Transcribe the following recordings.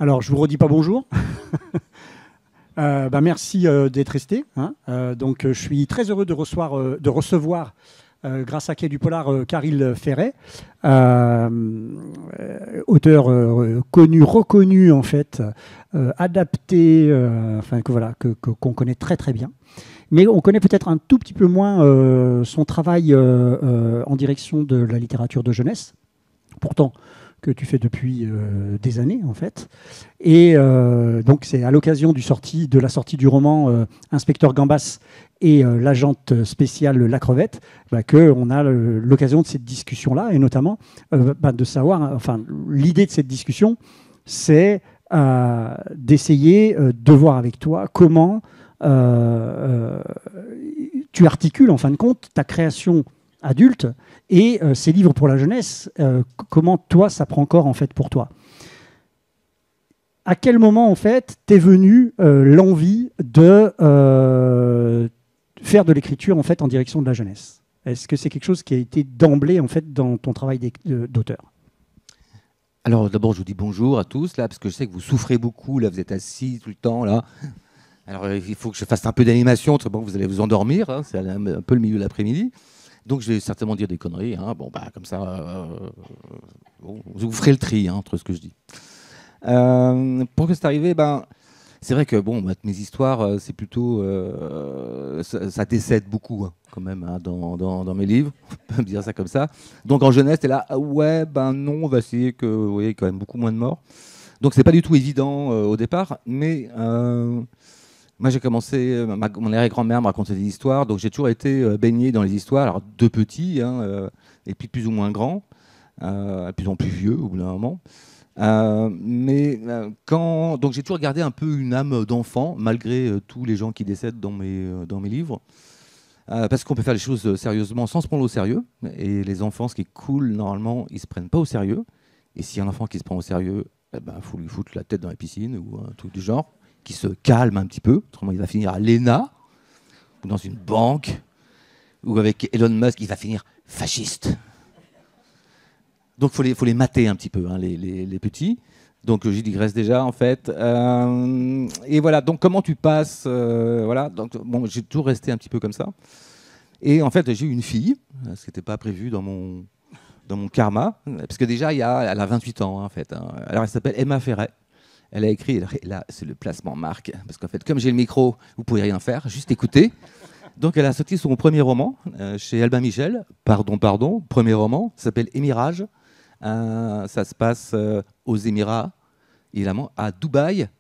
Alors, je vous redis pas bonjour. Merci d'être resté. Hein. Donc, je suis très heureux de recevoir grâce à Quai du Polar, Caril Ferret, auteur connu, reconnu en fait, adapté, qu'on connaît très très bien. Mais on connaît peut-être un tout petit peu moins son travail en direction de la littérature de jeunesse. Pourtant, que tu fais depuis des années, en fait. Et donc, c'est à l'occasion de la sortie du roman Inspecteur Gambas et l'agente spéciale La Crevette qu'on a l'occasion de cette discussion-là, et notamment de savoir, l'idée de cette discussion, c'est d'essayer de voir avec toi comment tu articules, en fin de compte, ta création adulte et ces livres pour la jeunesse, comment toi ça prend corps en fait pour toi? À quel moment en fait t'es venu l'envie de faire de l'écriture en fait en direction de la jeunesse? Est-ce que c'est quelque chose qui a été d'emblée en fait dans ton travail d'auteur? Alors d'abord je vous dis bonjour à tous là parce que je sais que vous souffrez beaucoup là, vous êtes assis tout le temps là. Alors il faut que je fasse un peu d'animation, autrement vous allez vous endormir, hein, c'est un peu le milieu de l'après-midi. Donc je vais certainement dire des conneries, hein. Bon bah comme ça, vous ferez le tri hein, entre ce que je dis. Pour que c'est arrivé, c'est vrai que mes histoires, c'est plutôt, ça décède beaucoup hein, quand même hein, dans mes livres, on peut dire ça comme ça. Donc en jeunesse, t'es là, non, on va essayer que, vous voyez, quand même beaucoup moins de morts. Donc c'est pas du tout évident au départ, mais moi, j'ai commencé, mon arrière-grand-mère me racontait des histoires, donc j'ai toujours été baigné dans les histoires, alors de petits, hein, et puis de plus ou moins grands, de plus en plus vieux au bout d'un moment. Donc j'ai toujours gardé un peu une âme d'enfant, malgré tous les gens qui décèdent dans mes livres, parce qu'on peut faire les choses sérieusement sans se prendre au sérieux, et les enfants, ce qui est cool, normalement, ils se prennent pas au sérieux, et s'il y a un enfant qui se prend au sérieux, faut lui foutre la tête dans la piscine ou un truc du genre, qui se calme un petit peu, autrement il va finir à l'ENA, ou dans une banque, ou avec Elon Musk, il va finir fasciste. Donc il faut les mater un petit peu, hein, les petits. Donc j'y digresse déjà en fait. Et voilà, donc comment tu passes voilà, donc, j'ai toujours resté un petit peu comme ça. Et en fait j'ai eu une fille, ce qui n'était pas prévu dans mon karma, parce que déjà elle a 28 ans hein, en fait. Hein. Alors elle s'appelle Emma Ferret. Elle a écrit, et là c'est le placement marque, parce qu'en fait comme j'ai le micro, vous pouvez rien faire, juste écouter. Donc elle a sorti son premier roman chez Albin Michel, pardon, premier roman, ça s'appelle Émirage. Ça se passe aux Émirats, évidemment, à Dubaï.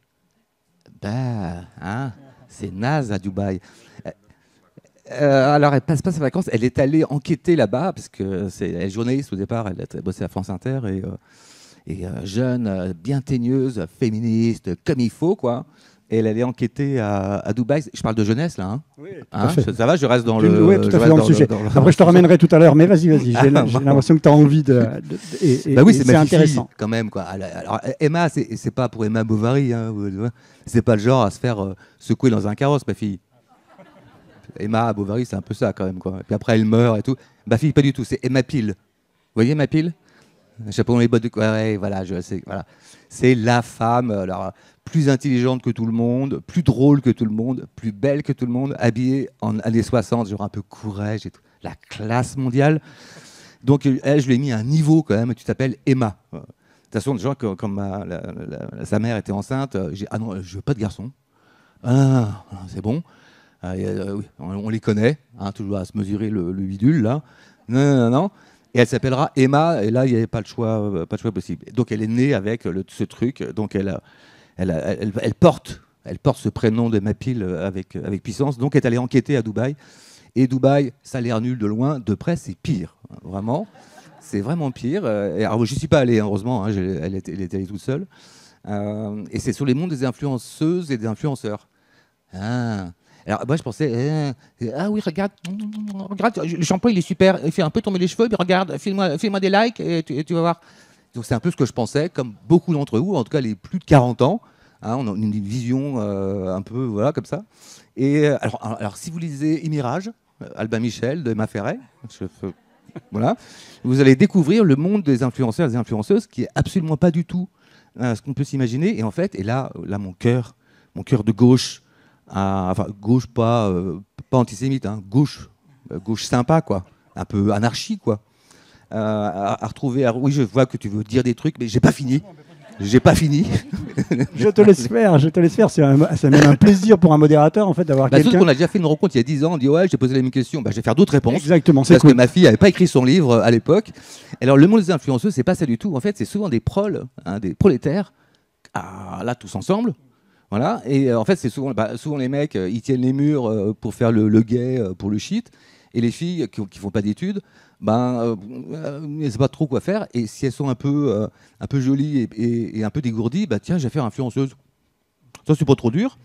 C'est naze à Dubaï. Alors elle passe pas ses vacances, elle est allée enquêter là-bas, parce que elle est journaliste au départ, elle a bossé à France Inter, et jeune, bien teigneuse, féministe, comme il faut, quoi. Et elle allait enquêter à Dubaï. Je parle de jeunesse, là. Hein. Oui, hein, ça va, je reste dans le... Oui, tout à fait dans le sujet. Après, je te ramènerai tout à l'heure, mais vas-y. J'ai l'impression que tu as envie de... oui, c'est intéressant. Quand même, quoi. Alors, Emma, c'est pas pour Emma Bovary. Hein, c'est pas le genre à se faire secouer dans un carrosse, ma fille. Emma Bovary, c'est un peu ça, quand même, quoi. Et puis après, elle meurt et tout. Ma fille, pas du tout. C'est Emma Peel. Vous voyez, Emma Peel ? Chapeau dans les bottes de quoi, ouais, voilà, voilà. C'est la femme alors, plus intelligente que tout le monde, plus drôle que tout le monde, plus belle que tout le monde, habillée en années 60, genre un peu courage et tout. La classe mondiale. Donc elle, je lui ai mis un niveau quand même, tu t'appelles Emma. De toute façon, genre, comme sa mère était enceinte, j'ai ah non, je veux pas de garçon. Ah, c'est bon. Oui, on les connaît, hein, toujours à se mesurer le bidule là. Non. Et elle s'appellera Emma, et là, il n'y avait pas de choix possible. Donc, elle est née avec ce truc. Donc, elle porte ce prénom de Emma Peel avec puissance. Donc, elle est allée enquêter à Dubaï. Et Dubaï, ça a l'air nul de loin. De près, c'est pire. Vraiment. C'est vraiment pire. Et alors, je n'y suis pas allé, heureusement. Hein, elle était allée toute seule. Et c'est sur les mondes des influenceuses et des influenceurs. Alors moi je pensais ah oui regarde le shampoing il est super, il fait un peu tomber les cheveux mais regarde file-moi des likes et tu vas voir. Donc c'est un peu ce que je pensais comme beaucoup d'entre vous, en tout cas les plus de 40 ans, hein, on a une vision un peu voilà comme ça. Et alors si vous lisez Émirage, Albin Michel de Emma Ferret, voilà, vous allez découvrir le monde des influenceurs et des influenceuses qui est absolument pas du tout ce qu'on peut s'imaginer. Et en fait, là mon cœur de gauche, enfin gauche pas antisémite, hein, gauche sympa quoi, un peu anarchie quoi, à retrouver. Oui, je vois que tu veux dire des trucs, mais j'ai pas fini. J'ai pas fini. Je te laisse faire. C'est même un plaisir pour un modérateur en fait d'avoir quelqu'un. Surtout qu'on a déjà fait une rencontre il y a 10 ans. On dit ouais, j'ai posé la même question. Je vais faire d'autres réponses. Exactement. Parce que ma fille n'avait pas écrit son livre à l'époque. Alors le monde des influenceuses, c'est pas ça du tout. En fait, c'est souvent des proles, hein, des prolétaires. Là, tous ensemble. Voilà. Et en fait, c'est souvent les mecs, ils tiennent les murs pour faire le gay, pour le shit. Et les filles qui font pas d'études, elles ne savent pas trop quoi faire. Et si elles sont un peu jolies et un peu dégourdies, tiens, je vais faire influenceuse. Ça, c'est pas trop dur.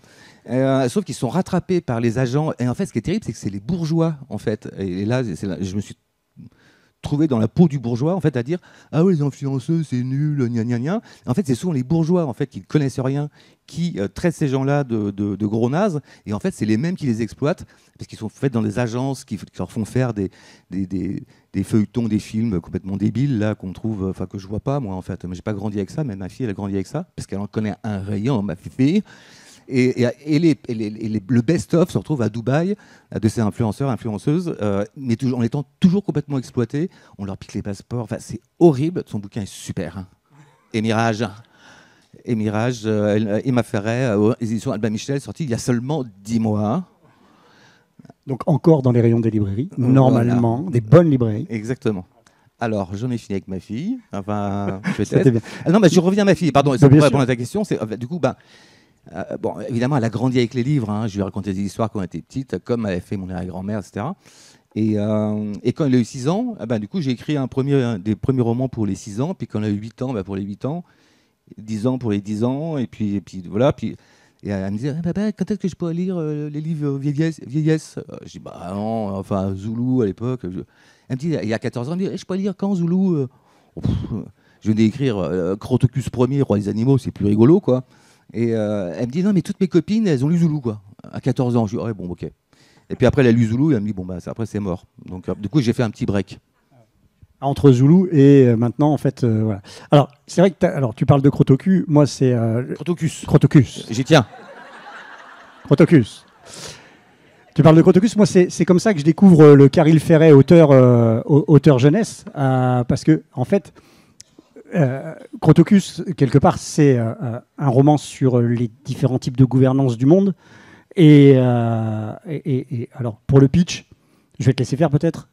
Sauf qu'ils sont rattrapés par les agents. Et en fait, ce qui est terrible, c'est que c'est les bourgeois, en fait. Et là, je me suis trouvé dans la peau du bourgeois, en fait, à dire ah oui, les influenceuses, c'est nul, gna gna gna. En fait, c'est souvent les bourgeois, en fait, qui ne connaissent rien, qui traitent ces gens-là de gros nazes. Et en fait, c'est les mêmes qui les exploitent, parce qu'ils sont faits dans des agences qui leur font faire des feuilletons, des films complètement débiles, là, qu'on trouve, enfin, que je vois pas, moi, en fait. Mais j'ai pas grandi avec ça, mais ma fille, elle a grandi avec ça, parce qu'elle en connaît un rayon, ma fille. Et le best-of se retrouve à Dubaï de ces influenceurs, influenceuses, mais en étant toujours complètement exploités. On leur pique les passeports. Enfin, c'est horrible. Son bouquin est super. Hein. Et Mirage, Emma Ferret, les éditions Albin Michel, sorti il y a seulement 10 mois. Donc encore dans les rayons des librairies, normalement, des bonnes librairies. Exactement. Alors, j'en ai fini avec ma fille. Enfin, peut-être. Non, mais je reviens à ma fille. Pardon, pour répondre à ta question. Du coup, bon, évidemment, elle a grandi avec les livres. Hein. Je lui ai raconté des histoires quand elle était petite, comme elle avait fait mon arrière-grand-mère, etc. Et quand elle a eu 6 ans, du coup, j'ai écrit des premiers romans pour les 6 ans. Puis quand elle a eu 8 ans, pour les 8 ans. 10 ans pour les 10 ans. Et puis voilà. Et elle me disait quand est-ce que je peux lire les livres vieillesse Je dis non, enfin, Zoulou à l'époque. Elle me dit il y a 14 ans, elle me dit je peux lire quand Zoulou Je venais d'écrire Crotocus Ier, Roi des animaux, c'est plus rigolo, quoi. Et elle me dit non, mais toutes mes copines, elles ont lu Zoulou, quoi, à 14 ans. Je dis ouais, bon, ok. Et puis après, elle a lu Zoulou et elle me dit bon, après, c'est mort. Donc, du coup, j'ai fait un petit break. Entre Zoulou et maintenant, en fait, voilà. Alors, c'est vrai que tu parles de Crotocus. Moi, c'est. Crotocus. J'y tiens. Crotocus. Tu parles de Crotocus. Moi, c'est comme ça que je découvre le Caril Ferret, auteur jeunesse. Parce que, en fait. Crotocus, quelque part, c'est un roman sur les différents types de gouvernance du monde. Et alors, pour le pitch, je vais te laisser faire peut-être.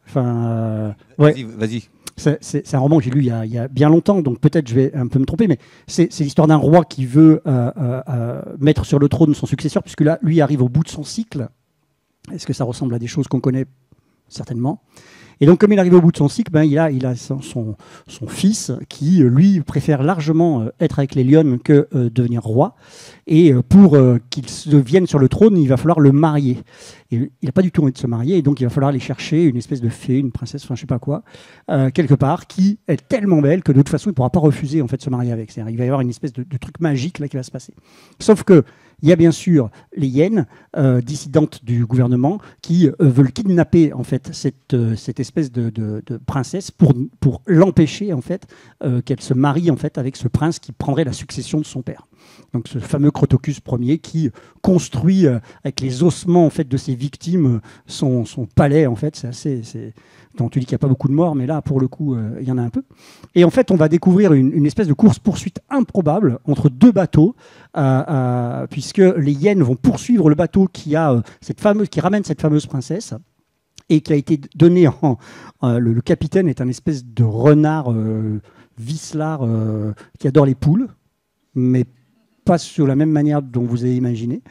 Vas-y. C'est un roman que j'ai lu il y a bien longtemps, donc peut-être je vais un peu me tromper, mais c'est l'histoire d'un roi qui veut mettre sur le trône son successeur, puisque là, lui arrive au bout de son cycle. Est-ce que ça ressemble à des choses qu'on connaît? Certainement. Et donc, comme il arrive au bout de son cycle, il a son fils qui, lui, préfère largement être avec les lionnes que devenir roi. Et pour qu'il vienne sur le trône, il va falloir le marier. Et il n'a pas du tout envie de se marier, et donc il va falloir aller chercher une espèce de fée, une princesse, enfin je sais pas quoi, quelque part, qui est tellement belle que de toute façon, il ne pourra pas refuser en fait, de se marier avec. C'est-à-dire, il va y avoir une espèce de truc magique là qui va se passer. Sauf que il y a bien sûr les hyènes dissidentes du gouvernement qui veulent kidnapper en fait cette espèce de princesse pour l'empêcher en fait qu'elle se marie en fait avec ce prince qui prendrait la succession de son père. Donc ce fameux Crotocus Ier qui construit avec les ossements en fait de ses victimes son palais en fait. Donc, tu dis qu'il n'y a pas beaucoup de morts, mais là pour le coup il y en a un peu. Et en fait on va découvrir une espèce de course-poursuite improbable entre deux bateaux puisque les hyènes vont poursuivre le bateau qui ramène cette fameuse princesse et qui a été donné le capitaine est un espèce de renard vicelard qui adore les poules, mais pas sur la même manière dont vous avez imaginé.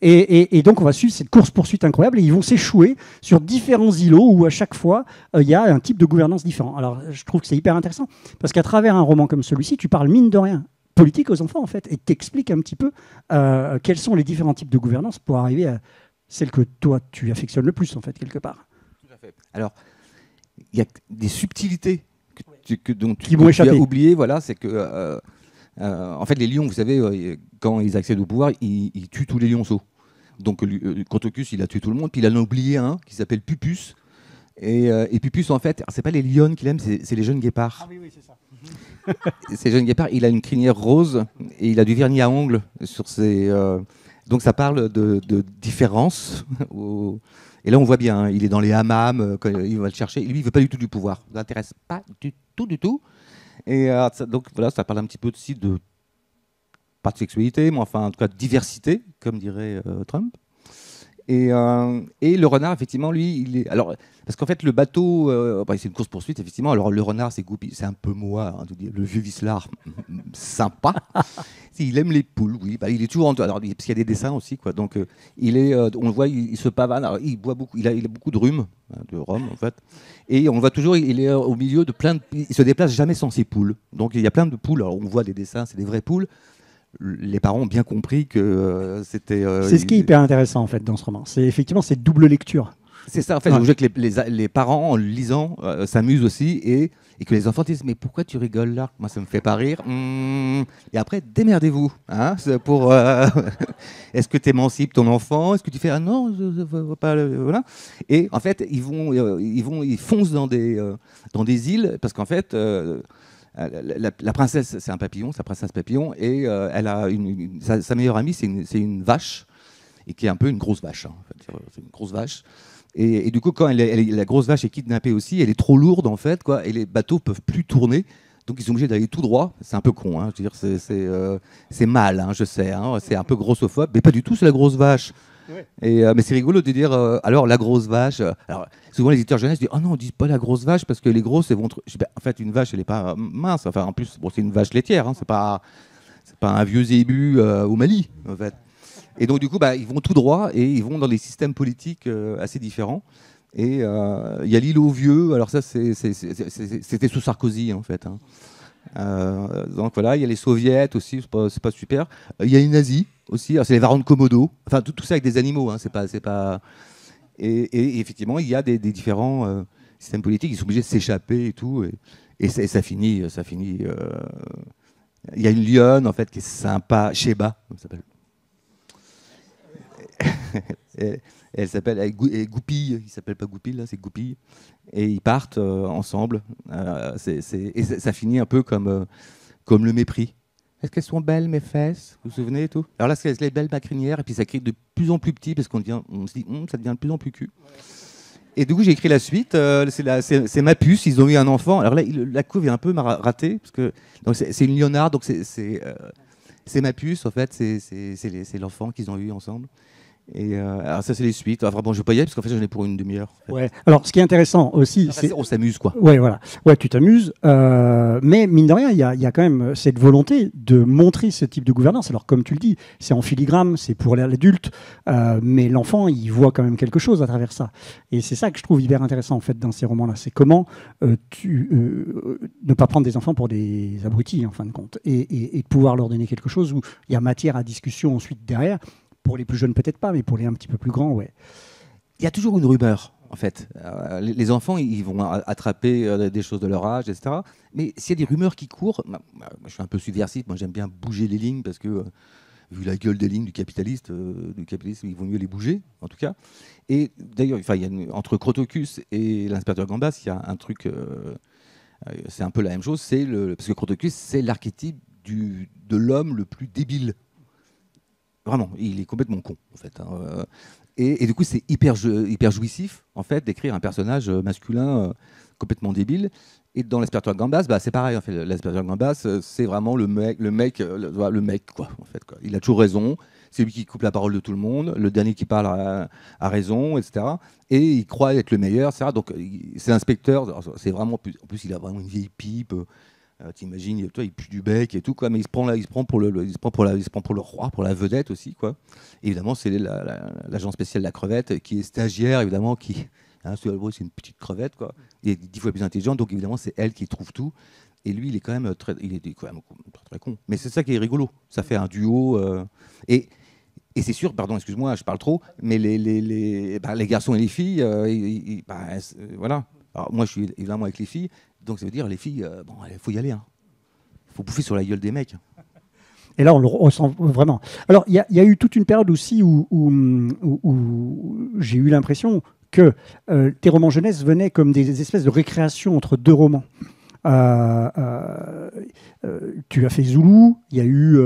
Et donc, on va suivre cette course-poursuite incroyable et ils vont s'échouer sur différents îlots où, à chaque fois, il y a un type de gouvernance différent. Alors, je trouve que c'est hyper intéressant parce qu'à travers un roman comme celui-ci, tu parles mine de rien politique aux enfants, en fait, et t'expliques un petit peu quels sont les différents types de gouvernance pour arriver à celle que toi, tu affectionnes le plus, en fait, quelque part. Tout à fait. Alors, il y a des subtilités dont qui vont échapper. Tu as oublié, voilà, c'est que... en fait, les lions, vous savez, quand ils accèdent au pouvoir, ils tuent tous les lionceaux. Donc, Crotocus, il a tué tout le monde. Puis il en a oublié un qui s'appelle Pupus. Et Pupus, en fait, c'est pas les lionnes qu'il aime, c'est les jeunes guépards. Ah oui, oui, c'est ça. Ces jeunes guépards, il a une crinière rose et il a du vernis à ongles sur ses. Donc ça parle de différence. Et là, on voit bien, hein, il est dans les hammams, quand il va le chercher. Lui, il veut pas du tout du pouvoir. Ça l'intéresse pas du tout. Et donc voilà, ça parle un petit peu aussi de. Pas de sexualité, mais enfin, en tout cas, de diversité, comme dirait Trump. Et le renard, effectivement, lui, il est. Alors, parce qu'en fait, le bateau, c'est une course-poursuite, effectivement. Alors, le renard, c'est Goupil, c'est un peu moi, hein, le vieux vicelard, sympa. Il aime les poules, oui. Bah, il est toujours. Alors, parce qu'il y a des dessins aussi, quoi. Donc, il est. On le voit, il se pavane. Alors, il boit beaucoup. Il a beaucoup de rhum, hein, de rhum, en fait. Et on le voit toujours. Il est au milieu de plein de. Il se déplace jamais sans ses poules. Donc, il y a plein de poules. Alors, on voit des dessins, c'est des vraies poules. Les parents ont bien compris que c'était. C'est ce qui est hyper intéressant en fait dans ce roman. C'est effectivement cette double lecture. C'est ça, en fait, je veux que les parents, en le lisant, s'amusent aussi et que les enfants disent mais pourquoi tu rigoles là? Moi, ça me fait pas rire. Et après, démerdez-vous. Hein, pour est-ce que tu émancipes ton enfant? Est-ce que tu fais ah non, je veux pas voilà. Et en fait, ils foncent dans des îles parce qu'en fait. La princesse, c'est un papillon, sa princesse papillon, et elle a sa meilleure amie, c'est une vache, et qui est un peu une grosse vache. Hein, en fait. C'est une grosse vache. Et du coup, quand la grosse vache est kidnappée aussi, elle est trop lourde en fait, quoi, et les bateaux peuvent plus tourner. Donc ils sont obligés d'aller tout droit. C'est un peu con, hein, je veux dire, c'est mal, hein, je sais, hein, c'est un peu grossophobe, mais pas du tout, c'est la grosse vache. Ouais. Mais c'est rigolo de dire, alors la grosse vache. Alors souvent les éditeurs jeunesse disent, oh non, on dit pas la grosse vache parce que les grosses, elles vont. En fait, une vache, elle est pas mince. Enfin, en plus, bon, c'est une vache laitière, hein, c'est pas un vieux zébu au Mali, en fait. Et donc du coup, ils vont tout droit et ils vont dans des systèmes politiques assez différents. Et il y a l'île aux vieux. Alors ça, c'était sous Sarkozy, en fait. Hein. Donc voilà, il y a les soviets aussi, c'est pas super. Il y a les nazis aussi, c'est les varans de Komodo. Enfin, tout ça avec des animaux, hein, c'est pas. Et effectivement, il y a des différents systèmes politiques. Ils sont obligés de s'échapper et tout, et ça finit. Il y a une lionne en fait qui est sympa, Sheba, elle s'appelle. Elle s'appelle Goupille, il s'appelle pas Goupille là, c'est Goupille, et ils partent ensemble. Et ça finit un peu comme le mépris. Est-ce qu'elles sont belles mes fesses? Vous vous souvenez et tout? Alors là, c'est les belles ma crinière, et puis ça crie de plus en plus petit parce on se dit ça devient de plus en plus cul. Et du coup, j'ai écrit la suite. C'est ma puce. Ils ont eu un enfant. Alors là, la couve est un peu ratée parce que c'est une lionarde, donc c'est ma puce en fait. C'est l'enfant qu'ils ont eu ensemble. Et alors ça c'est les suites. Enfin bon, je vais pas y aller parce qu'en fait j'en ai pour une demi-heure. En fait. Ouais. Alors ce qui est intéressant aussi, c'est on s'amuse quoi. Ouais, voilà. Ouais, tu t'amuses, mais mine de rien, il y a quand même cette volonté de montrer ce type de gouvernance. Alors comme tu le dis, c'est en filigrane, c'est pour l'adulte, mais l'enfant, il voit quand même quelque chose à travers ça. Et c'est ça que je trouve hyper intéressant en fait dans ces romans-là. C'est comment ne pas prendre des enfants pour des abrutis en fin de compte, et de pouvoir leur donner quelque chose où il y a matière à discussion ensuite derrière. Pour les plus jeunes, peut-être pas, mais pour les un petit peu plus grands, ouais. Il y a toujours une rumeur, en fait. Les enfants, ils vont attraper des choses de leur âge, etc. Mais s'il y a des rumeurs qui courent, je suis un peu subversif, moi j'aime bien bouger les lignes, parce que, vu la gueule des lignes du capitalisme, il vaut mieux les bouger, en tout cas. Et d'ailleurs, entre Crotocus et l'inspecteur Gambas, il y a un truc, c'est un peu la même chose, parce que Crotocus, c'est l'archétype de l'homme le plus débile. Vraiment, il est complètement con, en fait. Hein. Et du coup, c'est hyper jouissif, en fait, d'écrire un personnage masculin complètement débile. Et dans l'inspecteur Gambas, c'est pareil. En fait, l'inspecteur Gambas, c'est vraiment le mec, quoi, en fait. Quoi. Il a toujours raison. C'est lui qui coupe la parole de tout le monde. Le dernier qui parle a raison, etc. Et il croit être le meilleur, etc. Donc, c'est l'inspecteur. C'est vraiment. En plus, il a vraiment une vieille pipe. T'imagines, il pue du bec et tout, quoi, mais il se prend pour le roi, pour la vedette aussi, quoi. Et évidemment, c'est l'agent spécial de la crevette qui est stagiaire, évidemment, c'est une petite crevette, quoi. Il est 10 fois plus intelligent, donc évidemment, c'est elle qui trouve tout. Et lui, il est quand même très con. Mais c'est ça qui est rigolo. Ça fait un duo. Et c'est sûr, pardon, excuse-moi, je parle trop, mais les garçons et les filles, voilà. Alors, moi, je suis évidemment avec les filles. Donc ça veut dire les filles, il faut y aller. Il faut bouffer sur la gueule des mecs. Et là, on le ressent vraiment. Alors, il y a eu toute une période aussi où j'ai eu l'impression que tes romans jeunesse venaient comme des espèces de récréations entre deux romans. Tu as fait Zoulou, il y a eu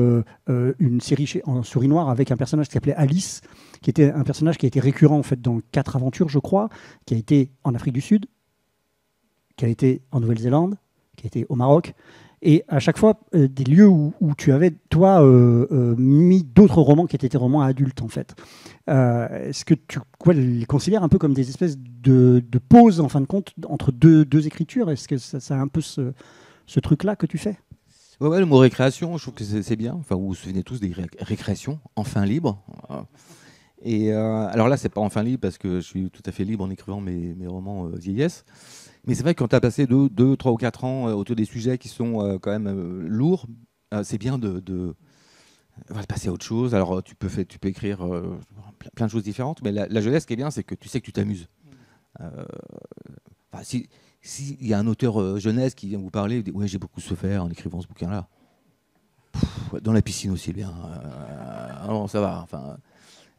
une série en souris noire avec un personnage qui s'appelait Alice, qui était un personnage qui a été récurrent en fait dans 4 aventures, je crois, qui a été en Afrique du Sud, qui a été en Nouvelle-Zélande, qui a été au Maroc, et à chaque fois des lieux où tu avais, toi, mis d'autres romans qui étaient des romans adultes, en fait. Est-ce que tu les considères un peu comme des espèces de pauses, en fin de compte, entre deux écritures? Est-ce que ça a un peu ce truc-là que tu fais? Ouais, le mot récréation, je trouve que c'est bien. Enfin, vous vous souvenez tous des récréations, enfin libre. Et alors là, c'est pas enfin libre parce que je suis tout à fait libre en écrivant mes romans vieillesse. Mais c'est vrai que quand tu as passé 2, 3 ou 4 ans autour des sujets qui sont quand même lourds, c'est bien de passer à autre chose. Alors tu peux écrire plein de choses différentes, mais la jeunesse, ce qui est bien, c'est que tu sais que tu t'amuses. S'il y a un auteur jeunesse qui vient vous parler, vous dites, ouais, j'ai beaucoup souffert en écrivant ce bouquin-là. Dans la piscine aussi, bien. Non, ça va. Enfin,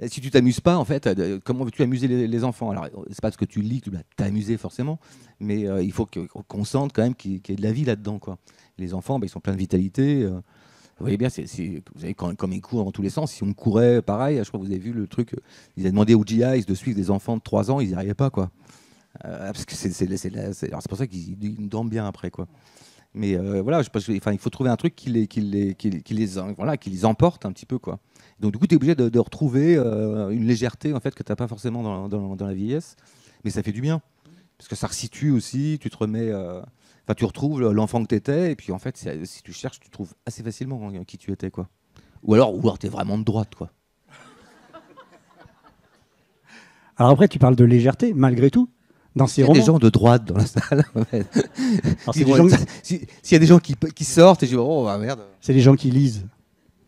si tu t'amuses pas, en fait, comment veux-tu amuser les enfants? Alors, c'est pas parce que tu lis que tu vas t'amuser forcément, mais il faut qu'on sente quand même qu'il y ait de la vie là-dedans, quoi. Les enfants, ils sont pleins de vitalité. Vous voyez bien, vous savez, comme ils courent dans tous les sens, si on courait pareil, je crois que vous avez vu le truc, ils avaient demandé aux GIs de suivre des enfants de 3 ans, ils n'y arrivaient pas, quoi. Parce que c'est pour ça qu'ils dorment bien après, quoi. Mais voilà, il faut trouver un truc qui les emporte un petit peu, quoi. Donc du coup, tu es obligé de retrouver une légèreté en fait que tu n'as pas forcément dans la vieillesse, mais ça fait du bien parce que ça resitue aussi. Tu te remets, tu retrouves l'enfant que tu étais, et puis en fait, si tu cherches, tu trouves assez facilement qui tu étais, quoi. Ou alors tu es vraiment de droite, quoi. Alors après, tu parles de légèreté, malgré tout. Dans ces romans. Il y a des gens de droite dans la salle. S'il y a des gens qui sortent, et je dis, oh merde. C'est des gens qui lisent.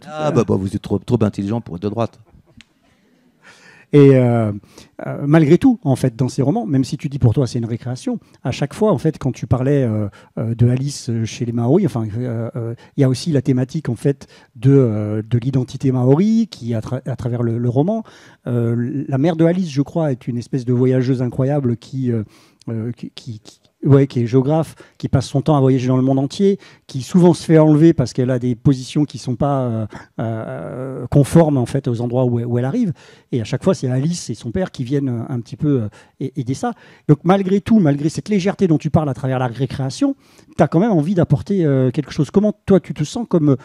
Ah vous êtes trop intelligent pour être de droite. Et malgré tout, en fait, dans ces romans, même si tu dis pour toi c'est une récréation, à chaque fois, en fait, quand tu parlais de Alice chez les Maoris, il y a aussi la thématique en fait de l'identité maori qui, à travers le roman, la mère de Alice, je crois, est une espèce de voyageuse incroyable qui est géographe, qui passe son temps à voyager dans le monde entier, qui souvent se fait enlever parce qu'elle a des positions qui ne sont pas conformes en fait aux endroits où elle arrive. Et à chaque fois, c'est Alice et son père qui viennent un petit peu aider ça. Donc malgré tout, malgré cette légèreté dont tu parles à travers la récréation, tu as quand même envie d'apporter quelque chose. Comment toi, tu te sens comme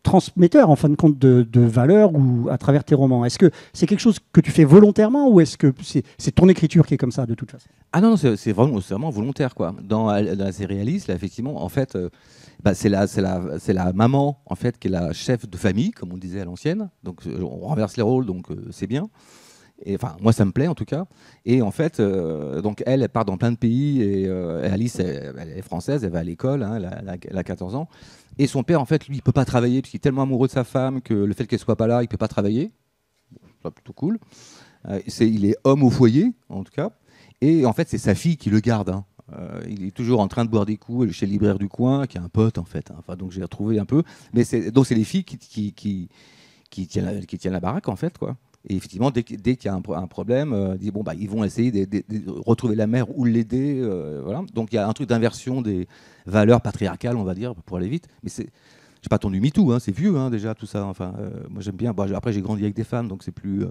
transmetteur en fin de compte de valeurs ou à travers tes romans? Est-ce que c'est quelque chose que tu fais volontairement ou est-ce que c'est ton écriture qui est comme ça de toute façon? Ah non, c'est vraiment volontaire, quoi. Dans la série Alice, là, effectivement, en fait, c'est la maman en fait qui est la chef de famille, comme on disait à l'ancienne. Donc on renverse les rôles, donc c'est bien. Et enfin, moi, ça me plaît en tout cas. Et en fait, donc elle part dans plein de pays. Et Alice, elle est française, elle va à l'école, hein, elle a 14 ans. Et son père, en fait, lui, il peut pas travailler parce qu'il est tellement amoureux de sa femme que le fait qu'elle soit pas là, il peut pas travailler. C'est plutôt cool. Il est homme au foyer, en tout cas. Et en fait, c'est sa fille qui le garde. Hein. Il est toujours en train de boire des coups chez le libraire du coin, qui est un pote, en fait. Hein. Enfin, donc j'ai retrouvé un peu. Mais donc c'est les filles qui tiennent la baraque, en fait, quoi. Et effectivement, dès qu'il y a un problème, ils vont essayer de retrouver la mère ou l'aider. Voilà. Donc il y a un truc d'inversion des valeurs patriarcales, on va dire, pour aller vite. Mais j'ai pas attendu MeToo, hein, c'est vieux hein, déjà tout ça. Enfin, moi j'aime bien. Après j'ai grandi avec des femmes, donc c'est plus,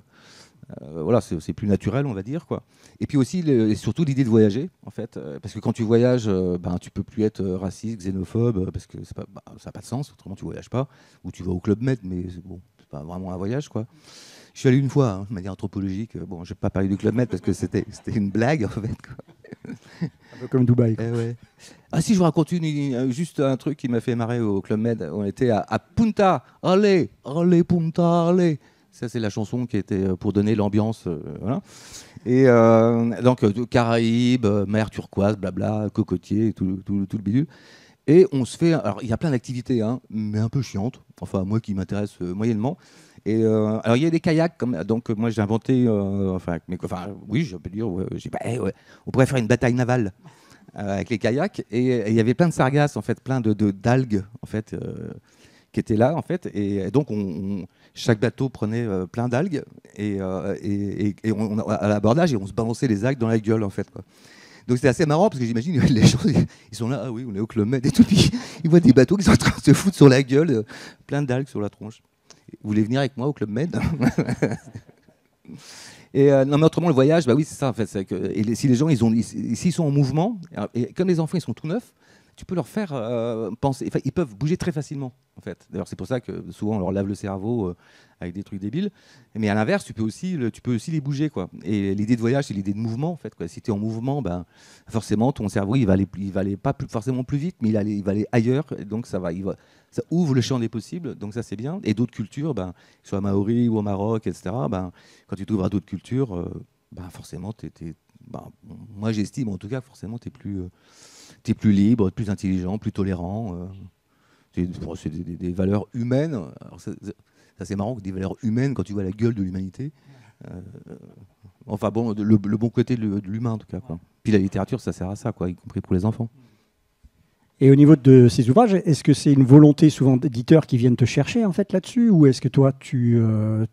c'est plus naturel, on va dire, quoi. Et puis aussi, et surtout l'idée de voyager, en fait, parce que quand tu voyages, tu peux plus être raciste, xénophobe, parce que ça n'a pas de sens. Autrement, tu voyages pas. Ou tu vas au Club Med, mais c'est pas vraiment un voyage, quoi. Je suis allé une fois, hein, de manière anthropologique. Bon, je vais pas parler du Club Med parce que c'était une blague, en fait, quoi. Un peu comme Dubaï. Ouais. Ah si, je vous raconte juste un truc qui m'a fait marrer au Club Med. On était à Punta, allez, Punta, allez. Ça, c'est la chanson qui était pour donner l'ambiance. Voilà. Et donc, Caraïbes, mer turquoise, blabla, cocotier, tout le bidule. Et on se fait. Alors, il y a plein d'activités, hein, mais un peu chiantes. Enfin, moi qui m'intéresse moyennement. Et alors, il y a des kayaks. Donc, moi, j'ai inventé. Oui, je peux dire. On pourrait faire une bataille navale avec les kayaks. Et il y avait plein de sargasses, en fait, plein d'algues, en fait. Qui étaient là en fait, et donc chaque bateau prenait plein d'algues et à l'abordage, et on se balançait les algues dans la gueule, en fait, quoi. Donc c'était assez marrant parce que j'imagine les gens, ils sont là, ah oui, on est au Club Med et tout, puis ils voient des bateaux qui sont en train de se foutre sur la gueule, plein d'algues sur la tronche. Vous voulez venir avec moi au Club Med? Et non, mais autrement, le voyage, bah oui, c'est ça en fait. Si les gens, s'ils sont en mouvement, et comme les enfants, ils sont tout neufs, tu peux leur faire penser. Enfin, ils peuvent bouger très facilement, en fait. D'ailleurs, c'est pour ça que souvent on leur lave le cerveau avec des trucs débiles. Mais à l'inverse, tu peux aussi les bouger, quoi. Et l'idée de voyage, c'est l'idée de mouvement, en fait, quoi. Si tu es en mouvement, ben forcément, ton cerveau, il va aller pas forcément plus vite, mais il va aller ailleurs. Et donc ça ouvre le champ des possibles. Donc ça, c'est bien. Et d'autres cultures, ben, que ce soit à Maori ou au Maroc, etc. Ben, quand tu t'ouvres à d'autres cultures, ben forcément, moi, j'estime, en tout cas, forcément, t'es plus libre, plus intelligent, plus tolérant. C'est des valeurs humaines. Alors ça, c'est marrant que des valeurs humaines, quand tu vois la gueule de l'humanité. Enfin bon, le bon côté de l'humain, en tout cas, quoi. Puis la littérature, ça sert à ça, quoi, y compris pour les enfants. Et au niveau de ces ouvrages, est-ce que c'est une volonté souvent d'éditeurs qui viennent te chercher en fait là-dessus, ou est-ce que toi,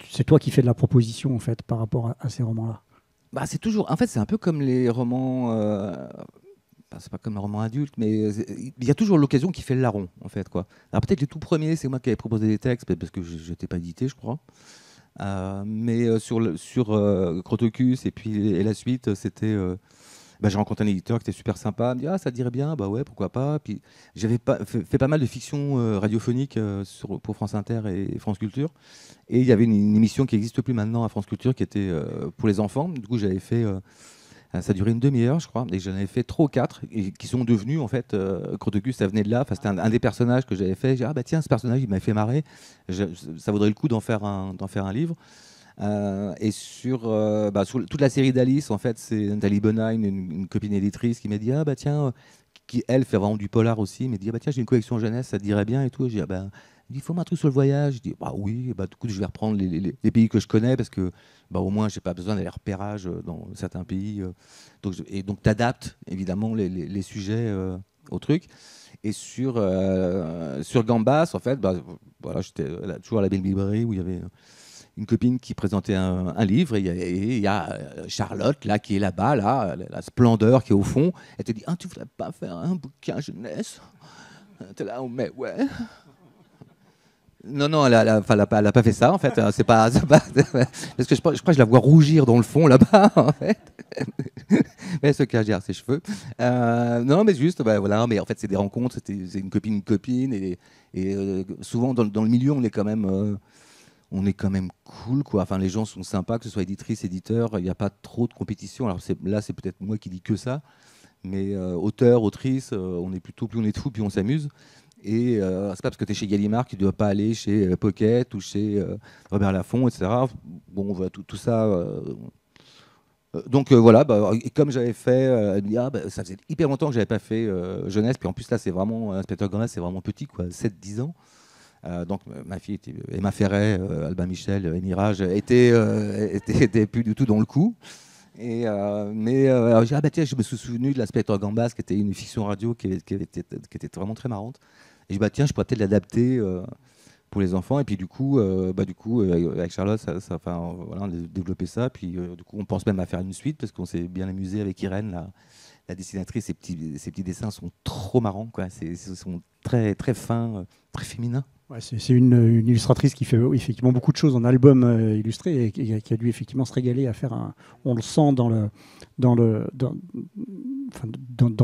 c'est toi qui fais de la proposition en fait par rapport à ces romans-là? Bah, c'est toujours. En fait, c'est un peu comme les romans. C'est pas comme un roman adulte, mais il y a toujours l'occasion qui fait le larron, en fait, quoi. Alors peut-être les tout premiers, c'est moi qui avais proposé des textes, parce que je n'étais pas édité, je crois. Mais sur Crotocus et la suite, c'était. J'ai rencontré un éditeur qui était super sympa. Il me dit ah, ça te dirait bien, bah ouais, pourquoi pas. Puis j'avais fait pas mal de fiction radiophonique pour France Inter et France Culture. Et il y avait une émission qui n'existe plus maintenant à France Culture qui était pour les enfants. Du coup, j'avais fait. Ça durait une demi-heure, je crois, et j'en avais fait 3 ou 4, et qui sont devenus, en fait, Crotocus, ça venait de là. Enfin, c'était un des personnages que j'avais fait. J'ai dit, ah bah tiens, ce personnage, il m'a fait marrer. Ça vaudrait le coup d'en faire un livre. Et sur toute la série d'Alice, en fait, c'est Nathalie Bonheim, une copine éditrice, qui m'a dit, ah bah tiens, qui elle fait vraiment du polar aussi, mais dit, ah bah tiens, j'ai une collection jeunesse, ça te dirait bien et tout. J'ai dit, ah bah, il faut un truc sur le voyage. Je dis, bah oui, bah, du coup, je vais reprendre les pays que je connais parce que bah, au moins, j'ai pas besoin d'aller repérage dans certains pays. Donc, tu adaptes évidemment les sujets au truc. Et sur Gambas, en fait, bah, voilà, j'étais toujours à la belle librairie où il y avait une copine qui présentait un livre et il y a Charlotte là qui est là-bas, là, la splendeur qui est au fond. Elle te dit, ah, tu voudrais pas faire un bouquin jeunesse? T'es là, oh, mais ouais. Non, elle a pas fait ça, en fait. C'est pas, parce que je crois que je la vois rougir dans le fond, là-bas, en fait. Mais elle se cache derrière ses cheveux. Non, mais juste, voilà. Mais en fait, c'est des rencontres. C'est une copine. Et souvent, dans le milieu, on est quand même cool, quoi. Enfin, les gens sont sympas, que ce soit éditrice, éditeur. Il n'y a pas trop de compétition. Alors là, c'est peut-être moi qui dis que ça. Mais auteur, autrice, on est plutôt, plus on est de fous, plus on s'amuse. Et c'est pas parce que tu es chez Gallimard que tu ne dois pas aller chez Pocket ou chez Robert Laffont, etc. Bon, voilà, tout ça. Donc voilà, et comme j'avais fait, ça faisait hyper longtemps que j'avais pas fait jeunesse. Puis en plus, là, c'est vraiment, Inspecteur Gomez, c'est vraiment petit, quoi, 7-10 ans. Donc ma fille, Emma Ferret, Albin Michel, Mirage, était plus du tout dans le coup. Alors, j'ai dit, ah bah tiens, je me suis souvenu de l'Inspecteur Gambas, qui était une fiction radio qui était vraiment très marrante. Et je dis, bah tiens, je pourrais peut-être l'adapter pour les enfants. Et puis du coup, avec Charlotte, voilà, on a développé ça. Puis du coup, on pense même à faire une suite, parce qu'on s'est bien amusé avec Irène, la dessinatrice. Ces petits dessins sont trop marrants, quoi. Ils sont très, très fins, très féminins. Ouais, c'est une illustratrice qui fait effectivement beaucoup de choses en album illustré et qui a dû effectivement se régaler à faire on le sent dans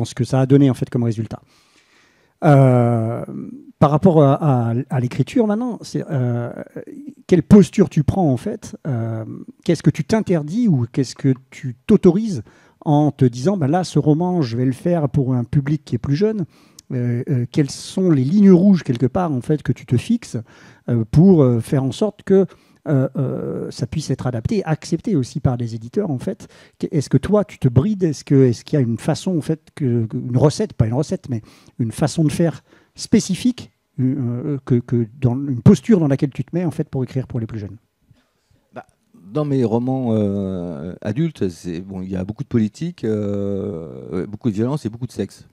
ce que ça a donné en fait comme résultat. Par rapport à l'écriture maintenant, quelle posture tu prends en fait? Qu'est-ce que tu t'interdis ou qu'est-ce que tu t'autorises en te disant là, ce roman, je vais le faire pour un public qui est plus jeune? Quelles sont les lignes rouges quelque part en fait que tu te fixes pour faire en sorte que ça puisse être adapté, accepté aussi par les éditeurs en fait? Est-ce que toi tu te brides? Est-ce qu'il y a une façon en fait, une recette, pas une recette, mais une façon de faire spécifique, que dans une posture dans laquelle tu te mets en fait pour écrire pour les plus jeunes? Dans mes romans adultes, il y a beaucoup de politique, beaucoup de violence et beaucoup de sexe.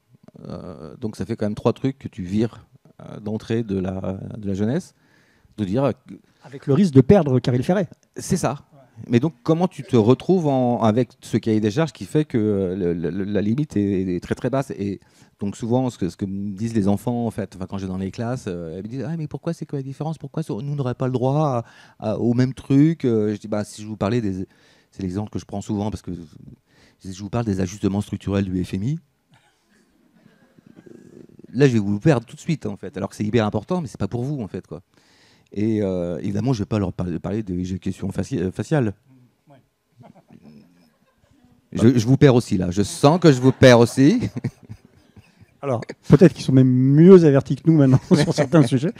Donc ça fait quand même 3 trucs que tu vires d'entrée de la jeunesse. De dire, Avec le risque de perdre Caril Ferret. c'est ça. Mais donc, comment tu te retrouves avec ce cahier des charges qui fait que la limite est très très basse. Et donc souvent, ce que me disent les enfants, en fait, quand je vais dans les classes, ils me disent mais pourquoi c'est quoi la différence? Pourquoi nous n'aurait pas le droit au même truc? Je dis si je vous parlais c'est l'exemple que je prends souvent parce que je vous parle des ajustements structurels du FMI. Là, je vais vous perdre tout de suite, en fait, alors que c'est hyper important, mais c'est pas pour vous, en fait, quoi. Et évidemment, je vais pas leur parler de questions faciales. Je vous perds aussi, là. Je sens que je vous perds aussi. Alors, peut-être qu'ils sont même mieux avertis que nous maintenant sur certains sujets.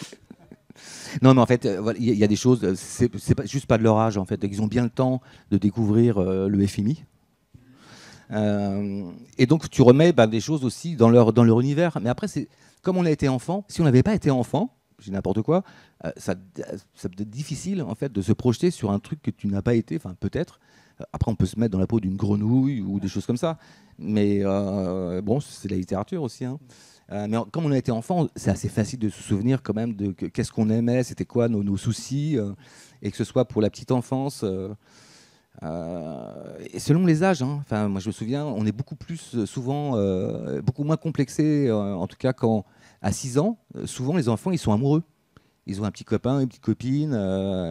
Non, mais en fait, il y a des choses, c'est pas, juste pas de leur âge, en fait. Ils ont bien le temps de découvrir le FMI. Et donc, tu remets des choses aussi dans leur univers. Mais après, comme on a été enfant, si on n'avait pas été enfant, j'ai n'importe quoi, ça peut être difficile, en fait, de se projeter sur un truc que tu n'as pas été, enfin, peut-être. Après, on peut se mettre dans la peau d'une grenouille ou des choses comme ça. Mais bon, c'est de la littérature aussi, hein. Mais comme on a été enfant, c'est assez facile de se souvenir quand même de qu'est-ce qu'on aimait, c'était quoi nos soucis, et que ce soit pour la petite enfance. Et selon les âges, hein. Enfin, moi je me souviens, on est beaucoup plus souvent, beaucoup moins complexé, en tout cas quand à 6 ans, souvent les enfants ils sont amoureux. Ils ont un petit copain, une petite copine,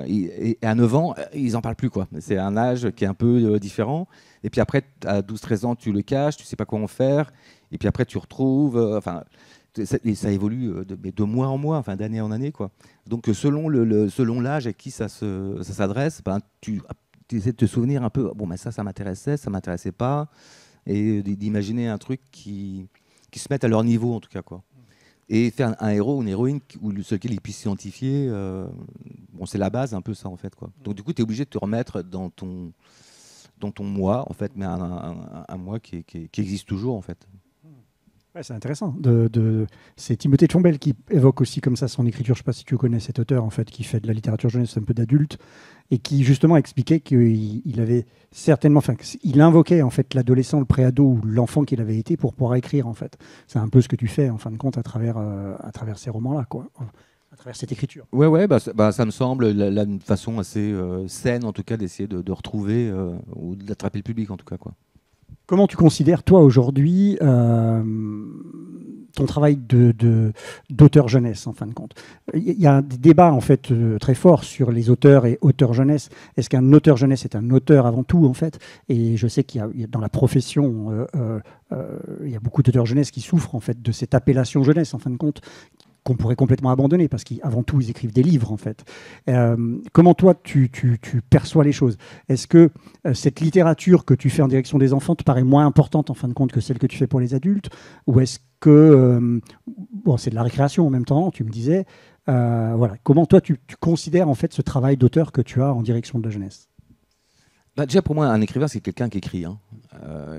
et à 9 ans, ils n'en parlent plus, quoi. C'est un âge qui est un peu différent. Et puis après, à 12-13 ans, tu le caches, tu ne sais pas quoi en faire. Et puis après, tu retrouves. Enfin, ça évolue de mois en mois, enfin d'année en année, quoi. Donc selon l'âge à qui ça s'adresse, tu essaies de te souvenir un peu. Bon, ça m'intéressait, ça m'intéressait pas, et d'imaginer un truc qui se mette à leur niveau, en tout cas, quoi. Et faire un héros ou une héroïne sur lequel ils puissent s'identifier, bon, c'est la base un peu ça, en fait, quoi. Donc du coup, tu es obligé de te remettre dans ton moi, en fait, mais un moi qui existe toujours, en fait. Ouais, c'est intéressant. C'est Timothée Tchombel qui évoque aussi comme ça son écriture. Je ne sais pas si tu connais cet auteur, en fait, qui fait de la littérature jeunesse un peu d'adulte, et qui justement expliquait qu'il avait certainement, enfin, il invoquait en fait l'adolescent, le préado ou l'enfant qu'il avait été pour pouvoir écrire, en fait. C'est un peu ce que tu fais en fin de compte à travers ces romans-là, quoi, à travers cette écriture. Ouais, ça me semble une façon assez saine, en tout cas, d'essayer de retrouver ou d'attraper le public, en tout cas, quoi. Comment tu considères, toi, aujourd'hui, ton travail d'auteur jeunesse, en fin de compte? Il y a des débats, en fait, très forts sur les auteurs et auteurs jeunesse. Est-ce qu'un auteur jeunesse est un auteur avant tout, en fait? Et je sais qu'il y a dans la profession, il y a beaucoup d'auteurs jeunesse qui souffrent, en fait, de cette appellation jeunesse, en fin de compte, qu'on pourrait complètement abandonner, parce qu'avant tout, ils écrivent des livres, en fait. Comment toi, tu perçois les choses? Est-ce que cette littérature que tu fais en direction des enfants te paraît moins importante, en fin de compte, que celle que tu fais pour les adultes? Ou est-ce que... bon, c'est de la récréation en même temps, tu me disais. Voilà. Comment toi, tu considères, en fait, ce travail d'auteur que tu as en direction de la jeunesse? Déjà, pour moi, un écrivain, c'est quelqu'un qui écrit, hein.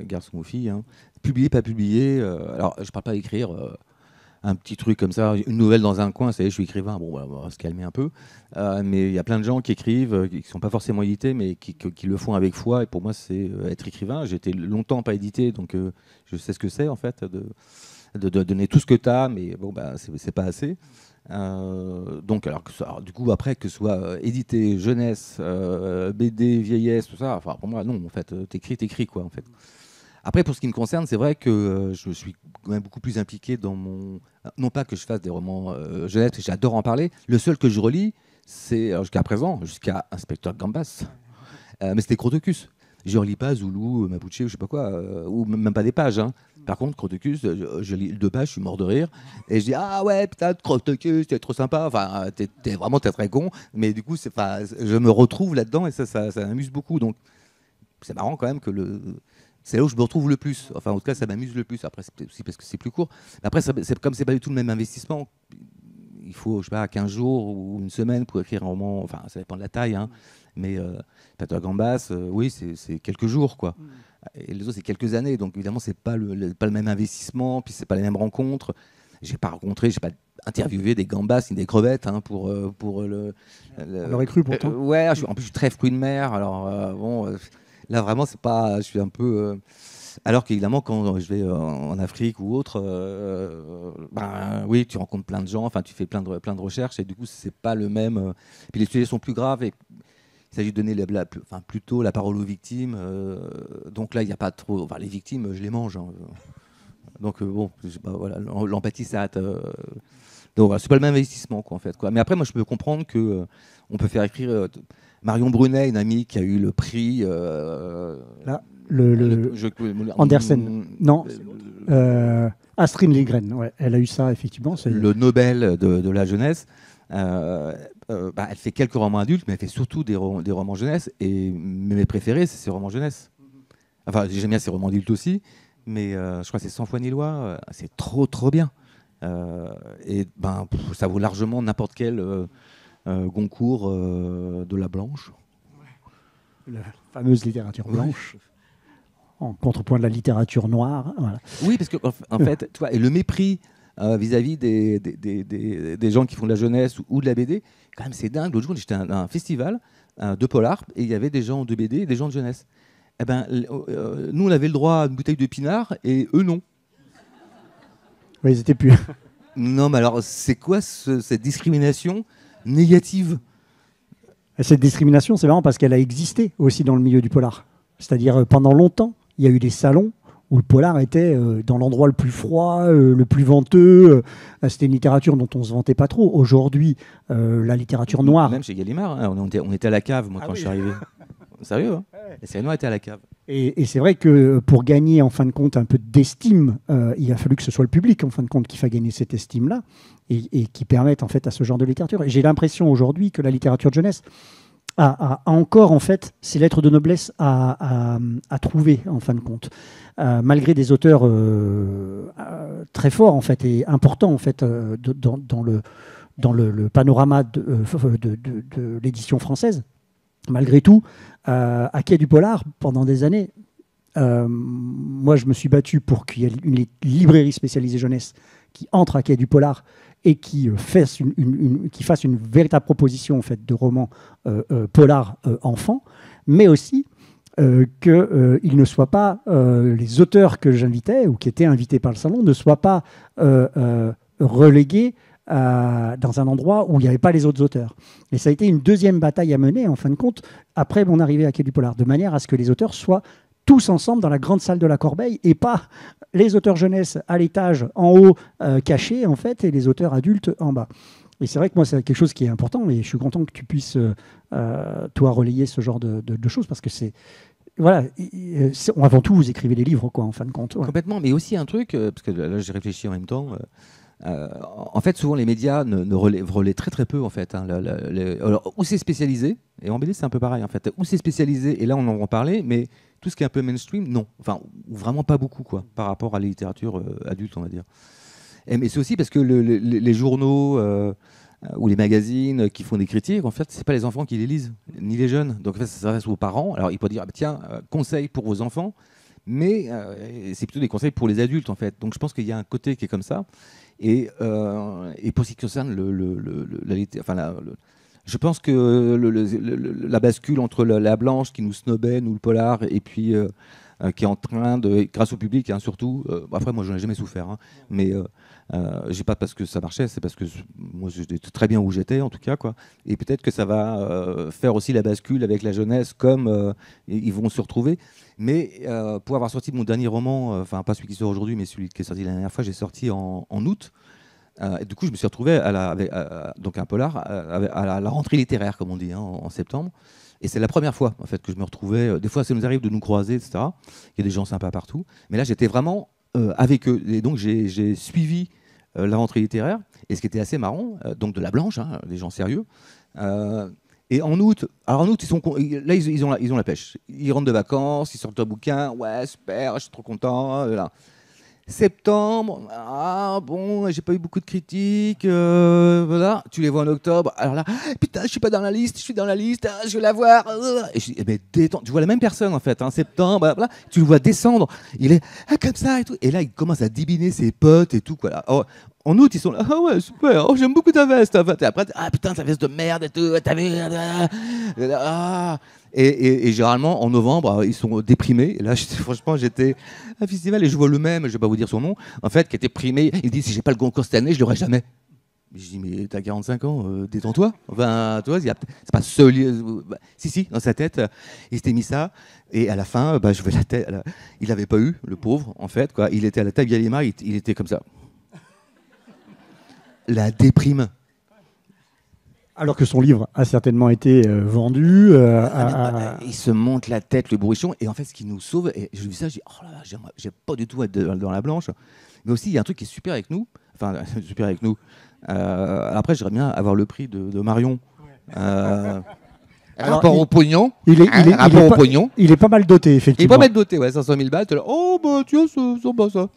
Garçon ou fille, hein. Publier, pas publier. Alors, je ne parle pas d'écrire... un petit truc comme ça, une nouvelle dans un coin, ça y est, je suis écrivain, bon, on va se calmer un peu. Mais il y a plein de gens qui écrivent, qui ne sont pas forcément édités, mais qui le font avec foi. Et pour moi, c'est être écrivain. J'ai été longtemps pas édité, donc je sais ce que c'est, en fait, de donner tout ce que tu as, mais bon, c'est pas assez. Donc, alors, du coup, après, que ce soit édité, jeunesse, BD, vieillesse, tout ça, enfin, pour moi, non, en fait, t'écris, quoi, en fait. Après, pour ce qui me concerne, c'est vrai que je suis quand même beaucoup plus impliqué dans mon... Non pas que je fasse des romans jeunesse, j'adore en parler. Le seul que je relis, c'est, jusqu'à présent, jusqu'à Inspecteur Gambas, mais c'était Crotocus. Je ne relis pas Zoulou, Mapuche, ou je sais pas quoi, ou même pas des pages, hein. Par contre, Crotocus, je lis 2 pages, je suis mort de rire, et je dis ah ouais, putain, Crotocus, t'es trop sympa, enfin, t'es vraiment très con, mais du coup, je me retrouve là-dedans, et ça m'amuse beaucoup. Donc, c'est marrant quand même que c'est là où je me retrouve le plus. Enfin, en tout cas, ça m'amuse le plus. Après, c'est aussi parce que c'est plus court. Mais après, comme c'est pas du tout le même investissement, il faut, je sais pas, 15 jours ou une semaine pour écrire un roman. Enfin, ça dépend de la taille, hein. Mais Peter Gambas, oui, c'est quelques jours, quoi. Et les autres, c'est quelques années. Donc, évidemment, c'est pas le même investissement, puis c'est pas les mêmes rencontres. J'ai pas interviewé des gambas ni des crevettes, hein, pour le. On aurait cru pourtant. Ouais, en plus, je suis très fruit de mer. Alors, bon. Là, vraiment, c'est pas. Je suis un peu. Alors qu'évidemment, quand je vais en Afrique ou autre, oui, tu rencontres plein de gens, enfin, tu fais plein de recherches, et du coup, c'est pas le même. Puis les sujets sont plus graves, et il s'agit de donner plutôt la parole aux victimes. Donc là, il n'y a pas trop. Enfin, les victimes, je les mange. Hein. Donc bon, voilà, l'empathie, ça hâte. Donc voilà, c'est pas le même investissement, quoi, en fait. Quoi. Mais après, moi, je peux comprendre que on peut faire écrire. Marion Brunet, une amie qui a eu le prix. Là, Andersen. Non. Astrid Lindgren, ouais, elle a eu ça, effectivement. Le Nobel de la jeunesse. Elle fait quelques romans adultes, mais elle fait surtout des romans jeunesse. Et mes préférés, c'est ses romans jeunesse. Enfin, j'aime bien ses romans adultes aussi, mais je crois que c'est Sans foi ni loi. C'est trop bien. Et ça vaut largement n'importe quel Goncourt de la Blanche. La fameuse littérature blanche. En contrepoint de la littérature noire. Voilà. Oui, parce que en fait, tu vois, et le mépris vis-à-vis des gens qui font de la jeunesse ou de la BD, quand même, c'est dingue. L'autre jour, j'étais à un festival de polar et il y avait des gens de BD et des gens de jeunesse. Eh ben, nous, on avait le droit à une bouteille de pinard et eux, non. Oui, ils n'étaient plus. Non, mais alors, c'est quoi cette discrimination négative? Cette discrimination, c'est marrant parce qu'elle a existé aussi dans le milieu du polar. C'est-à-dire, pendant longtemps, il y a eu des salons où le polar était dans l'endroit le plus froid, le plus venteux. C'était une littérature dont on ne se vantait pas trop. Aujourd'hui, la littérature noire... Même chez Gallimard, hein, on était à la cave, moi, quand je suis arrivé. Sérieux, hein. La série noire était à la cave. Et c'est vrai que pour gagner, en fin de compte, un peu d'estime, il a fallu que ce soit le public, en fin de compte, qui fasse gagner cette estime-là et qui permette, en fait, à ce genre de littérature. Et j'ai l'impression aujourd'hui que la littérature de jeunesse a encore, en fait, ses lettres de noblesse à trouver, en fin de compte. Malgré des auteurs très forts, en fait, et importants, en fait, dans le panorama de l'édition française. Malgré tout, à Quai du Polar, pendant des années, moi, je me suis battu pour qu'il y ait une librairie spécialisée jeunesse qui entre à Quai du Polar et qui fasse une véritable proposition, en fait, de romans polar enfants, mais aussi qu'ils ne soient pas, les auteurs que j'invitais ou qui étaient invités par le salon, ne soient pas relégués dans un endroit où il n'y avait pas les autres auteurs. Et ça a été une deuxième bataille à mener, en fin de compte, après mon arrivée à Quai du Polar, de manière à ce que les auteurs soient tous ensemble dans la grande salle de la Corbeille et pas les auteurs jeunesse à l'étage en haut cachés, en fait, et les auteurs adultes en bas. Et c'est vrai que moi, c'est quelque chose qui est important et je suis content que tu puisses, toi, relayer ce genre de choses parce que c'est... Voilà, avant tout, vous écrivez des livres, quoi, en fin de compte. Ouais. Complètement, mais aussi un truc, parce que là, j'ai réfléchi en même temps... en fait, souvent les médias ne relaient très très peu en fait. Hein, alors, où c'est spécialisé, et en BD c'est un peu pareil en fait. Où c'est spécialisé, et là on en va parler, mais tout ce qui est un peu mainstream, non. Enfin, vraiment pas beaucoup quoi, par rapport à la littérature adulte, on va dire. Mais c'est aussi parce que les journaux ou les magazines qui font des critiques, en fait, c'est pas les enfants qui les lisent, ni les jeunes. Donc en fait, ça s'adresse aux parents. Alors ils pourraient dire, tiens, conseils pour vos enfants, mais c'est plutôt des conseils pour les adultes en fait. Donc je pense qu'il y a un côté qui est comme ça. Et pour ce qui concerne je pense que la bascule entre la blanche qui nous snobait, nous le polar, et puis qui est en train de, grâce au public hein, surtout, après moi je n'en ai jamais souffert, hein, mais j'ai pas parce que ça marchait, c'est parce que moi j'étais très bien où j'étais en tout cas, quoi. Et peut-être que ça va faire aussi la bascule avec la jeunesse, comme ils vont se retrouver. Mais pour avoir sorti mon dernier roman, enfin pas celui qui sort aujourd'hui, mais celui qui est sorti la dernière fois, j'ai sorti en août. Et du coup, je me suis retrouvé donc un polar à la rentrée littéraire, comme on dit, hein, en septembre. Et c'est la première fois en fait que je me retrouvais. Des fois, ça nous arrive de nous croiser, etc. Il y a des gens sympas partout. Mais là, j'étais vraiment avec eux. Et donc, j'ai suivi la rentrée littéraire. Et ce qui était assez marrant, donc de la blanche, hein, des gens sérieux. Et en août, ils ont la pêche. Ils rentrent de vacances, ils sortent un bouquin. Ouais, super, je suis trop content. Là. Septembre, bon, j'ai pas eu beaucoup de critiques, voilà. Tu les vois en octobre, alors là, putain, je suis pas dans la liste, je suis dans la liste, je vais la voir. Et je dis, détends, tu vois la même personne en fait, hein, septembre, voilà, tu le vois descendre, il est comme ça et tout. Et là, il commence à dibiner ses potes et tout, quoi. Là. Oh, En août, ils sont là, ah ouais, super, oh, j'aime beaucoup ta veste. Enfin, et après, ah putain, ta veste de merde et tout, t'as vu ah. Et généralement, en novembre, ils sont déprimés. Et là, franchement, j'étais à un festival et je vois le même, je vais pas vous dire son nom, en fait, qui est déprimé. Il dit, si j'ai pas le concours cette année, je l'aurai jamais. Je dis, mais t'as 45 ans, détends-toi. Enfin, tu vois, c'est pas seul. Si, dans sa tête, il s'était mis ça. Et à la fin, je vais la tête. Il n'avait pas eu, le pauvre, en fait. Quoi. Il était à la table Gallimard, il était comme ça. La déprime. Alors que son livre a certainement été vendu. Il se monte la tête, le bourrichon. Et en fait, ce qui nous sauve, et je dis ça, je dis, oh là là, j'ai pas du tout être dans la blanche. Mais aussi, il y a un truc qui est super avec nous. Enfin, super avec nous. Après, j'aimerais bien avoir le prix de Marion. Rapport au pognon. Il est pas mal doté, effectivement. Il est pas mal doté, ouais, 500 000 balles. Là, oh, bah, tiens, c'est pas ça.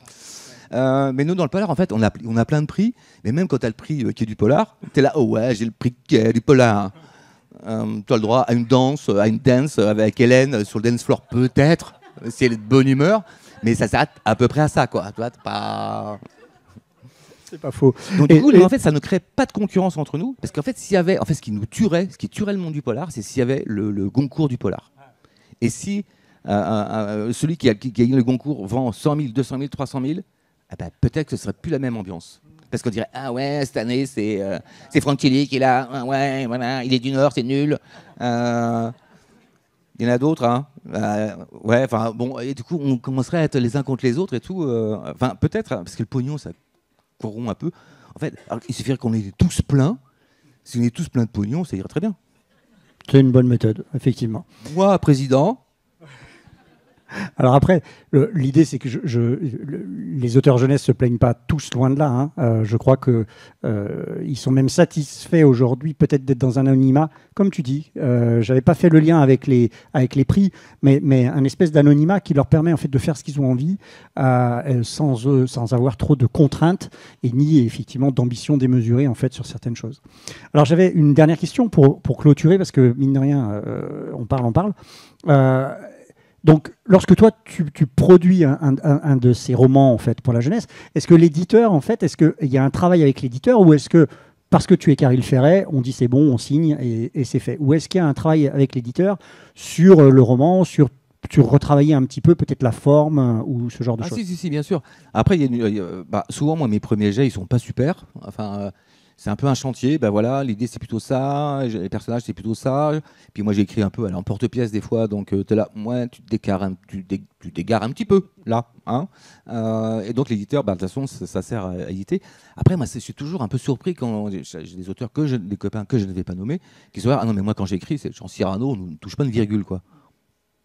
Mais nous, dans le polar, en fait, on a plein de prix. Mais même quand tu as le prix qui est du polar, tu es là, oh ouais, j'ai le prix qui est du polar. Tu as le droit à une dance avec Hélène sur le dance floor, peut-être, si elle est de bonne humeur. Mais ça s'arrête à peu près à ça, quoi. Tu vois, pas... C'est pas faux. Donc, du coup, en fait, ça ne crée pas de concurrence entre nous. Parce qu'en fait, s'il y avait, en fait, ce qui tuerait le monde du polar, c'est s'il y avait le Goncourt du polar. Et si celui qui gagne le Goncourt vend 100 000, 200 000, 300 000, eh ben, peut-être que ce serait plus la même ambiance. Parce qu'on dirait, ah ouais, cette année, c'est Franck Tilly qui est là, ah ouais, voilà, il est du Nord, c'est nul. Il y en a d'autres, hein. Ouais, enfin, bon, et du coup, on commencerait à être les uns contre les autres et tout. Enfin, peut-être, hein, parce que le pognon, ça corrompt un peu. En fait, il suffirait qu'on ait tous plein. Si on est tous plein de pognon, ça irait très bien. C'est une bonne méthode, effectivement. Moi, président. Alors après, l'idée c'est que les auteurs jeunesse se plaignent pas tous, loin de là. Hein. Je crois que ils sont même satisfaits aujourd'hui, peut-être d'être dans un anonymat, comme tu dis. J'avais pas fait le lien avec les prix, mais un espèce d'anonymat qui leur permet en fait de faire ce qu'ils ont envie, sans avoir trop de contraintes et ni effectivement d'ambition démesurée en fait sur certaines choses. Alors j'avais une dernière question pour clôturer parce que mine de rien, on parle. Donc, lorsque toi, tu produis un de ces romans en fait, pour la jeunesse, est-ce que l'éditeur, en fait, est-ce qu'il y a un travail avec l'éditeur ou est-ce que, parce que tu es Caril Ferret, on dit c'est bon, on signe et c'est fait? Ou est-ce qu'il y a un travail avec l'éditeur sur le roman, sur retravailler un petit peu peut-être la forme ou ce genre de choses? Si, bien sûr. Après, souvent, moi, mes premiers jets, ils sont pas super. Enfin... c'est un peu un chantier, voilà, l'idée c'est plutôt ça, les personnages c'est plutôt ça. Puis moi j'ai écrit un peu en porte-pièce des fois, donc tu es là, ouais, tu t'égares un petit peu là. Hein, et donc l'éditeur, de toute façon ça sert à éditer. Après moi je suis toujours un peu surpris quand j'ai des auteurs, des copains que je ne vais pas nommer, qui sont là, ah non mais moi quand j'écris, c'est genre Cyrano, on ne touche pas une virgule quoi.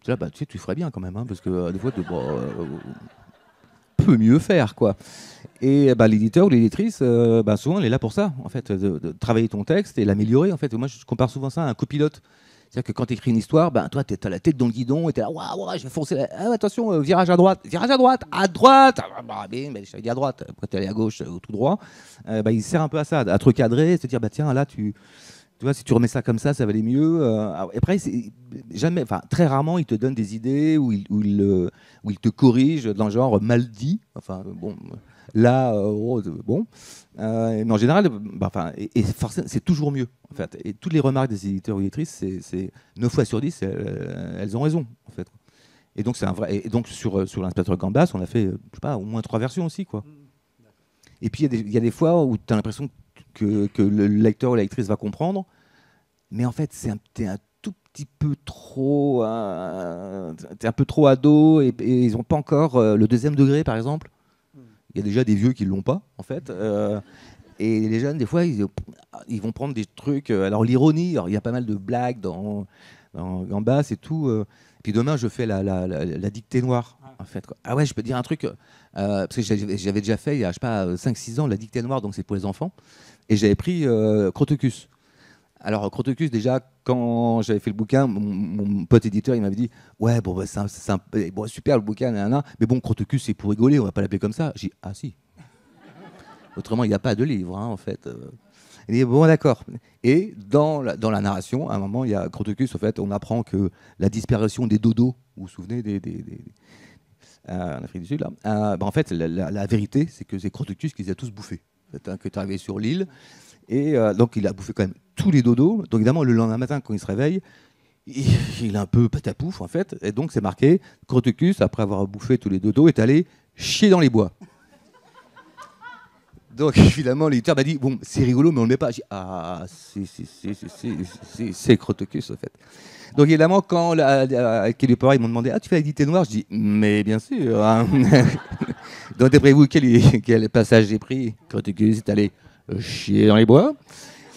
Là, tu sais, tu ferais bien quand même, hein, parce que des fois peut mieux faire quoi. Et l'éditeur ou l'éditrice, souvent elle est là pour ça en fait, de travailler ton texte et l'améliorer en fait. Moi je compare souvent ça à un copilote. C'est-à-dire que quand tu écris une histoire, toi tu as la tête dans le guidon et tu es là, waouh, je vais foncer, attention, virage à droite, mais je t'avais dit à droite, après tu es allé à gauche ou tout droit. Il sert un peu à ça, à te recadrer, à te dire tiens là tu vois, si tu remets ça comme ça va aller mieux. Après, jamais, très rarement, il te donne des idées ou il te corrige dans le genre mal dit. Enfin, bon, là, bon. Mais en général, forcément, c'est toujours mieux. En fait. Et toutes les remarques des éditeurs ou éditrices, c'est 9 fois sur 10, elles ont raison. En fait. Et donc, c'est un vrai. Et donc, sur l'inspecteur Gambas, on a fait, je sais pas, au moins 3 versions aussi, quoi. Et puis, il y a des fois où tu as l'impression que le lecteur ou la lectrice va comprendre, mais en fait, t'es un tout petit peu trop... t'es un peu trop ado, et ils n'ont pas encore le 2e degré, par exemple. Il y a déjà des vieux qui ne l'ont pas, en fait. Et les jeunes, des fois, ils vont prendre des trucs... alors, l'ironie, il y a pas mal de blagues dans Gambas et tout. Puis demain, je fais la dictée noire, en fait. Quoi. Ah ouais, je peux dire un truc... parce que j'avais déjà fait, il y a, je sais pas, 5-6 ans, la dictée noire, donc c'est pour les enfants. Et j'avais pris Crotocus. Alors, Crotocus, déjà, quand j'avais fait le bouquin, mon pote éditeur, il m'avait dit « Ouais, bon, super le bouquin, nanana, mais bon, Crotocus, c'est pour rigoler, on va pas l'appeler comme ça. » J'ai dit « Ah, si. Autrement, il n'y a pas de livre, hein, en fait. » Il dit « Bon, d'accord. » Et dans la narration, à un moment, il y a Crotocus, en fait, on apprend que la disparition des dodos, vous vous souvenez en Afrique du Sud, là, en fait, la vérité, c'est que c'est Crotocus qui les a tous bouffés. qui est arrivé sur l'île. Et donc, il a bouffé quand même tous les dodos. Donc, évidemment, le lendemain matin, quand il se réveille, il est un peu patapouf, en fait. Et donc, c'est marqué, Crotocus, après avoir bouffé tous les dodos, est allé chier dans les bois. Donc, évidemment, l'éditeur m'a dit, bon, c'est rigolo, mais on ne le met pas. J'ai dit, ah, c'est Crotocus, en fait. Donc, évidemment, quand Kelly Power, ils m'ont demandé, ah, tu fais la dictée noire? Je dis, mais bien sûr. Hein. Donc, d'après vous, quel passage j'ai pris? Crotocus est allé chier dans les bois.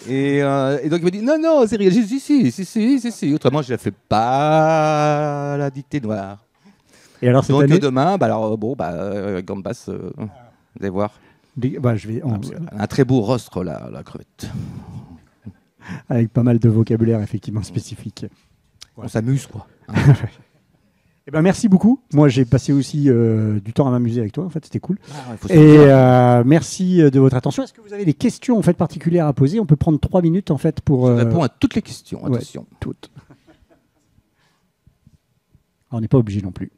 Et donc, il m'a dit, non, non, c'est rigolo. J'ai dit, si. Autrement, je ne fais pas la dictée noire. Et alors, cette donc, année demain, Gambas, vous allez voir. Un très beau rostre, la crevette. Avec pas mal de vocabulaire, effectivement, spécifique. On s'amuse, quoi. Eh ben, merci beaucoup. Moi, j'ai passé aussi du temps à m'amuser avec toi. En fait, c'était cool. Merci de votre attention. Est-ce que vous avez des questions en fait particulières à poser? On peut prendre 3 minutes en fait pour. Je réponds à toutes les questions. Attention, toutes. On n'est pas obligé non plus.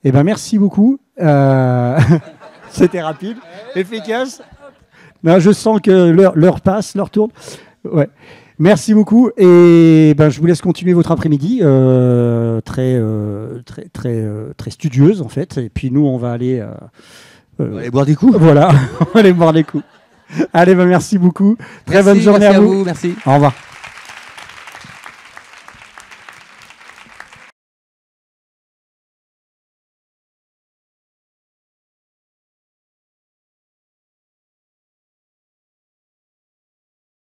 Eh ben, merci beaucoup. C'était rapide, efficace. Non, je sens que l'heure passe, l'heure tourne. Ouais. Merci beaucoup et je vous laisse continuer votre après-midi très studieuse en fait. Et puis nous, on va aller boire des coups. Voilà, on va aller boire des coups. Allez, merci beaucoup. Bonne journée à vous. Merci. Au revoir.